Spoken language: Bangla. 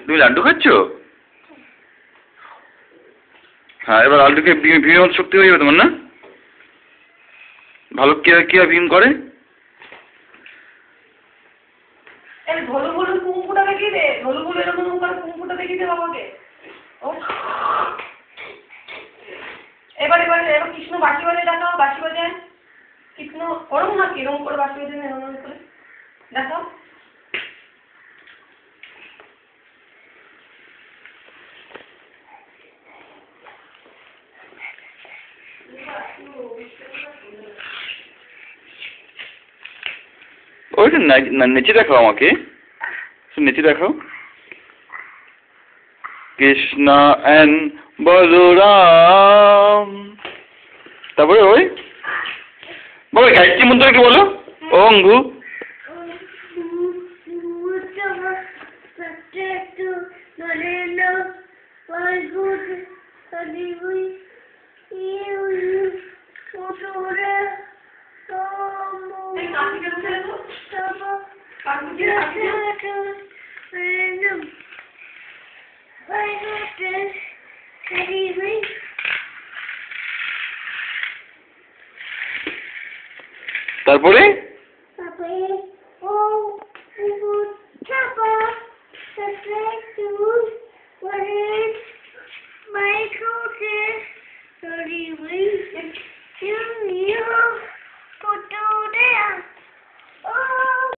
তুমি লাড্ডু খাচ্ছ? হ্যাঁ, এবার লাড্ডুকে ভীমের শক্তি হয়ে যাবে তোমার, না? ভালো কি ভীম করে? ভোলু ভোলু কুমকুটা দেখিয়ে দে, ভোলু ভোলু এরকম করে কুমকুটা দেখিয়ে দে বাবাকে। এবার কৃষ্ণ বাঁশি বাজে দেখাও, বাঁশি বাজায় কৃষ্ণ। ওরম না, কিরম করে বাঁশি বাজে এরকম করে দেখাও। ওইটা নেচে দেখাও আমাকে, নেচে দেখাও। কৃষ্ণ এন্ড বলরাম। তারপরে ওই বাবা গায়ত্রী মন্ত্র কি বলো? অঙ্গু তারপরে